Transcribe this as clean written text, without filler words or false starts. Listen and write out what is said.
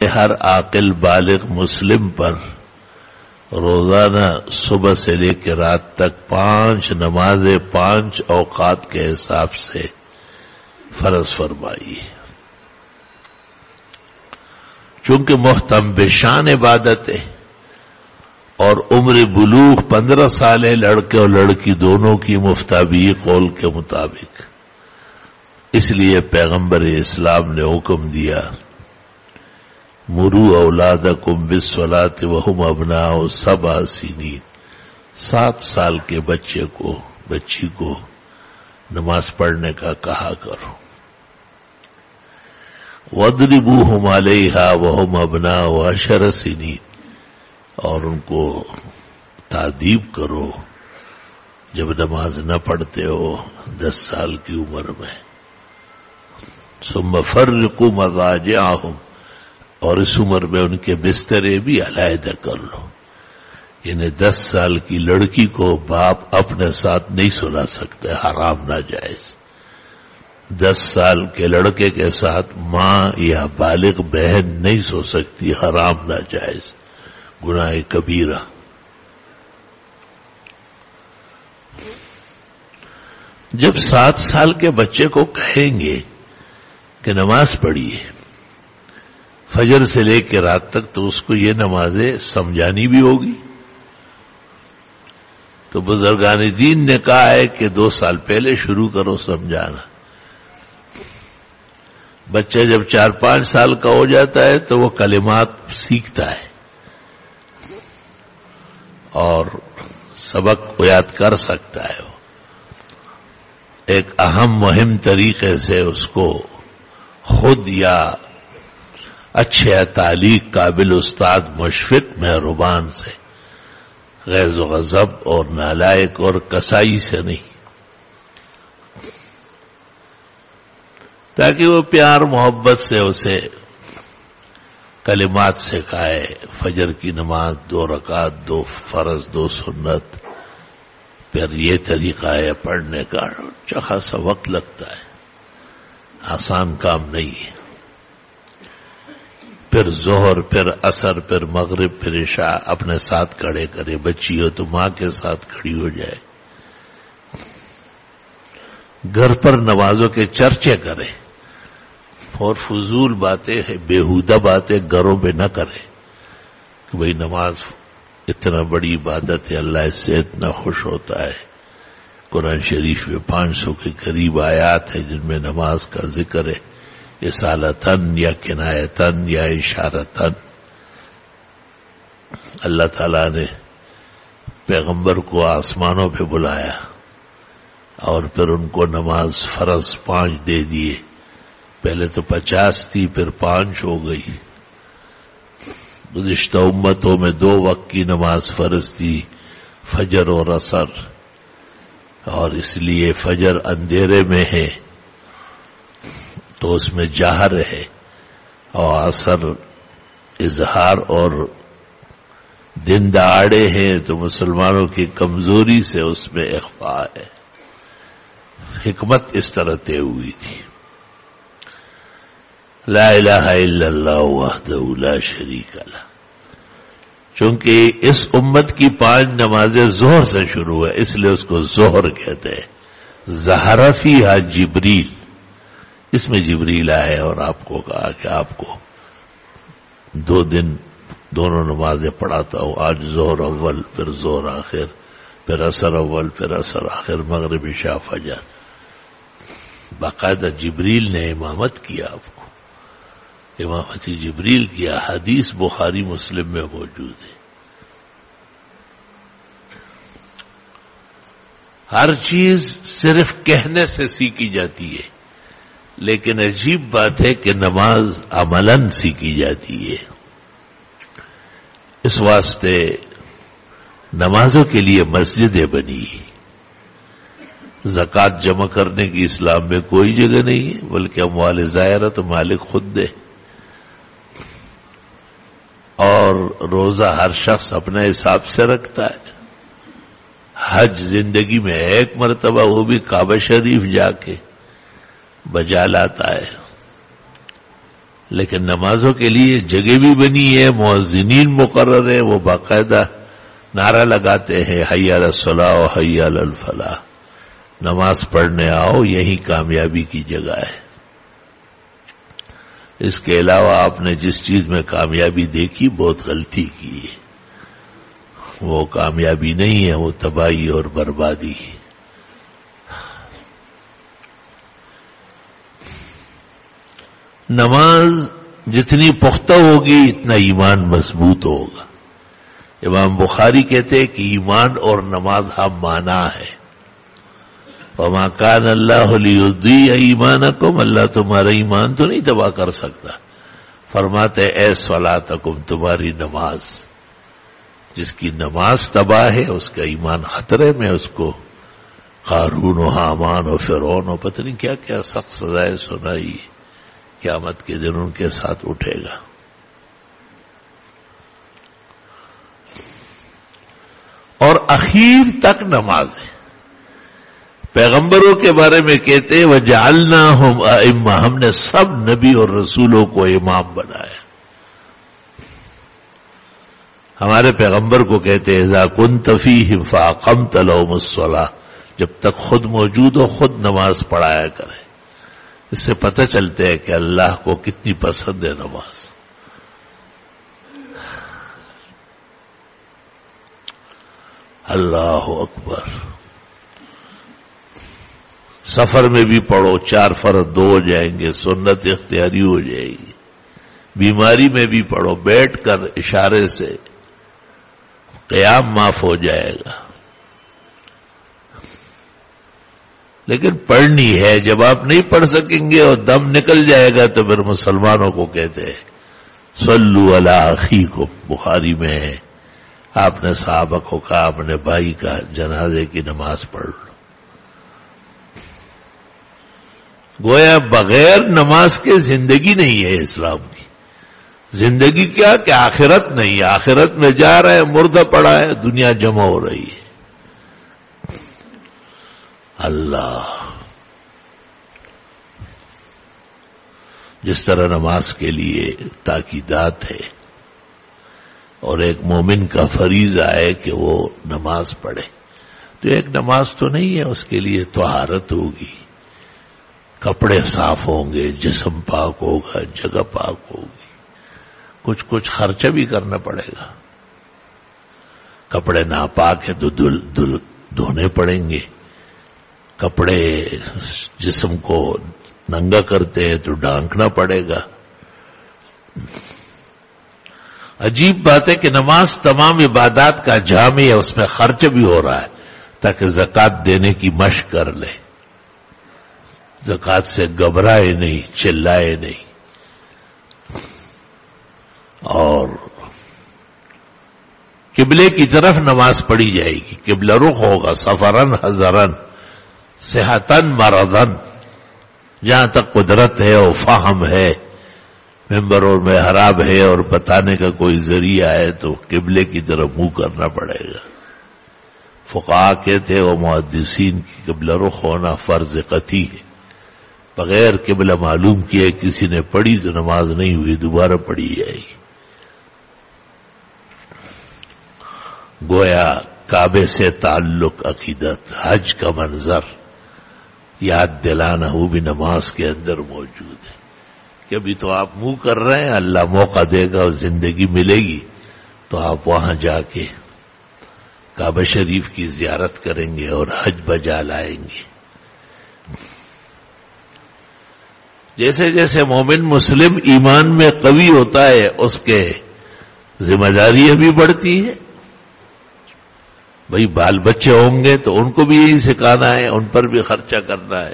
ہر عاقل بالغ مسلم پر روزانہ صبح سے لے کے رات تک 5 نمازیں 5 اوقات کے حساب سے فرض فرمائی ہے. چونکہ محتم بشان عبادت ہے اور عمر بلوغ 15 سال ہے لڑکے اور لڑکی دونوں کی مفتابی قول کے مطابق، اس لیے پیغمبر اسلام نے حکم دیا مروا اولادکم بالصلاۃ وہم ابناء 7 سنین، 7 سال کے بچی کو نماز پڑھنے کا کہا کرو. وَاضْرِبُوهُمْ عَلَيْهَا وَهُمْ أَبْنَاءُ 10 سنین، اور ان کو تعذیب کرو جب نماز نہ پڑھتے ہو 10 سال کی عمر میں. ثُمَّ فَرِّقُوا مَضَاجِعَهُمْ، اور اس عمر میں ان کے بسترے بھی علیحدہ کر لو. یعنی 10 سال کی لڑکی کو باپ اپنے ساتھ نہیں سلا سکتے، حرام ناجائز. 10 سال کے لڑکے کے ساتھ ماں یا بالغ بہن نہیں سو سکتی، حرام ناجائز، گناہ کبیرہ. جب 7 سال کے بچے کو کہیں گے کہ نماز پڑھیے فجر سے لے کے رات تک، تو اس کو یہ نمازیں سمجھانی بھی ہوگی. تو بزرگان دین نے کہا ہے کہ 2 سال پہلے شروع کرو سمجھانا. بچہ جب 4-5 سال کا ہو جاتا ہے تو وہ کلمات سیکھتا ہے اور سبق یاد کر سکتا ہے. ایک اہم مہم طریقے سے اس کو خود یا اچھے تعلیق قابل استاد مشفق مہربان سے، غیظ و غضب اور نالائق اور کسائی سے نہیں، تاکہ وہ پیار محبت سے اسے کلمات سکھائے. فجر کی نماز 2 رکعت، 2 فرض 2 سنت، پھر یہ طریقہ ہے پڑھنے کا. اچھا خاصا وقت لگتا ہے، آسان کام نہیں ہے. پھر ظہر، پھر عصر، پھر مغرب، پھر عشاء اپنے ساتھ کھڑے کرے. بچی ہو تو ماں کے ساتھ کھڑی ہو جائے. گھر پر نمازوں کے چرچے کرے اور فضول باتیں، بیہودہ باتیں گھروں میں نہ کرے کہ بھئی نماز اتنا بڑی عبادت ہے، اللہ اس سے اتنا خوش ہوتا ہے. قرآن شریف میں 500 کے قریب آیات ہیں جن میں نماز کا ذکر ہے، اصالتاً یا کنایتاً یا اشارتاً. اللہ تعالیٰ نے پیغمبر کو آسمانوں پہ بلایا اور پھر ان کو نماز فرض 5 دے دیے. پہلے تو 50 تھی، پھر 5 ہو گئی. گزشتہ امتوں میں 2 وقت کی نماز فرض تھی، فجر اور عصر، اور اس لیے فجر اندھیرے میں ہے تو اس میں جہر ہے، اور عصر اظہار اور دن دہاڑے ہیں تو مسلمانوں کی کمزوری سے اس میں اخفاء ہے. حکمت اس طرح طے ہوئی تھی. لا الہ الا اللہ وحدہ لا شریک لہ. چونکہ اس امت کی 5 نمازیں ظہر سے شروع ہے، اس لیے اس کو ظہر کہتے ہیں. ظہر فیہا جبریل، اس میں جبریل آئے اور آپ کو کہا کہ آپ کو 2 دن دونوں نمازیں پڑھاتا ہوں. آج ظہر اول، پھر ظہر آخر، پھر عصر اول، پھر عصر آخر، مغرب عشاء فجر. باقاعدہ جبریل نے امامت کیا، آپ کو امامتی جبریل کیا. حدیث بخاری مسلم میں موجود ہے. ہر چیز صرف کہنے سے سیکھی جاتی ہے، لیکن عجیب بات ہے کہ نماز عملاً سیکھی جاتی ہے. اس واسطے نمازوں کے لیے مسجدیں بنی. زکوٰۃ جمع کرنے کی اسلام میں کوئی جگہ نہیں ہے، بلکہ اموال ظاہرہ تو مالک خود دے. اور روزہ ہر شخص اپنے حساب سے رکھتا ہے. حج زندگی میں 1 مرتبہ، وہ بھی کعبہ شریف جا کے بجا لاتا ہے. لیکن نمازوں کے لیے جگہ بھی بنی ہے، مؤذنین مقرر ہیں، وہ باقاعدہ نعرہ لگاتے ہیں حی علی الصلاۃ و حی علی الفلاح، نماز پڑھنے آؤ، یہی کامیابی کی جگہ ہے۔ اس کے علاوہ آپ نے جس چیز میں کامیابی دیکھی بہت غلطی کی ہے، وہ کامیابی نہیں ہے، وہ تباہی اور بربادی ہے۔ نماز جتنی پختہ ہوگی اتنا ایمان مضبوط ہوگا۔ امام بخاری کہتے ہیں کہ ایمان اور نماز ہم مانا ہے۔ وما کان اللہ لیضیع ایمانکم، اللہ تمہارا ایمان تو نہیں تباہ کر سکتا۔ فرماتے اے صلاتکم، تمہاری نماز، جس کی نماز تباہ ہے اس کا ایمان خطرے میں، اس کو قارون و حامان و فرعون و پتہ نہیں کیا کیا سخت سزائیں سنائی، قیامت کے دن ان کے ساتھ اٹھے گا۔ اور اخیر تک نماز ہے۔ پیغمبروں کے بارے میں کہتے ہیں وَجَعَلْنَاهُمْ أَئِمَّةً، ہم نے سب نبی اور رسولوں کو امام بنایا۔ ہمارے پیغمبر کو کہتے ہیں اذا كنت فيهم فأقمت لهم الصلاة، جب تک خود موجود ہو خود نماز پڑھایا کرے۔ اس سے پتہ چلتا ہے کہ اللہ کو کتنی پسند ہے نماز۔ اللہ اکبر۔ سفر میں بھی پڑھو، 4 فرض 2 ہو جائیں گے، سنت اختیاری ہو جائے گی۔ بیماری میں بھی پڑھو، بیٹھ کر اشارے سے قیام معاف ہو جائے گا۔ لیکن پڑھنی ہے، جب آپ نہیں پڑھ سکیں گے اور دم نکل جائے گا تو پھر مسلمانوں کو کہتے ہیں صلوا علی اخیکم، بخاری میں ہے، آپ نے صحابہ کو کہا اپنے بھائی کا جنازے کی نماز پڑھ لو۔ گویا بغیر نماز کے زندگی نہیں ہے اسلام کی۔ زندگی کیا کہ آخرت نہیں، آخرت میں جا رہا ہے، مردہ پڑا ہے، دنیا جمع ہو رہی ہے۔ اللہ، جس طرح نماز کے لیے تاکیدات ہے اور ایک مومن کا فریضہ ہے کہ وہ نماز پڑھے، تو ایک نماز تو نہیں ہے، اس کے لیے طہارت ہوگی، کپڑے صاف ہوں گے، جسم پاک ہوگا، جگہ پاک ہوگی، کچھ خرچہ بھی کرنا پڑے گا۔ کپڑے ناپاک ہے تو دھونے پڑیں گے، کپڑے جسم کو ننگا کرتے ہیں تو ڈھانکنا پڑے گا۔ عجیب بات ہے کہ نماز تمام عبادات کا جامع ہے، اس میں خرچ بھی ہو رہا ہے تاکہ زکوٰۃ دینے کی مشق کر لے، زکوٰۃ سے گھبرائے نہیں، چلائے نہیں۔ اور قبلے کی طرف نماز پڑھی جائے گی، قبلہ رخ ہوگا، سفرن حضرن صحتن مرضن، جہاں تک قدرت ہے اور فہم ہے، ممبر اور محراب ہے اور بتانے کا کوئی ذریعہ ہے تو قبلے کی طرف منہ کرنا پڑے گا۔ فقہاء کہتے وہ محدثین کی قبلہ رخ ہونا فرض قطعی ہے، بغیر قبلہ معلوم کیے کسی نے پڑھی تو نماز نہیں ہوئی، دوبارہ پڑھی جائے گی۔ گویا کعبے سے تعلق عقیدت، حج کا منظر یاد دلانا وہ بھی نماز کے اندر موجود ہے کہ ابھی تو آپ منہ کر رہے ہیں، اللہ موقع دے گا اور زندگی ملے گی تو آپ وہاں جا کے کعبہ شریف کی زیارت کریں گے اور حج بجا لائیں گے۔ جیسے جیسے مومن مسلم ایمان میں قوی ہوتا ہے اس کے ذمہ داریاں بھی بڑھتی ہے۔ بھئی بال بچے ہوں گے تو ان کو بھی یہی سکھانا ہے، ان پر بھی خرچہ کرنا ہے۔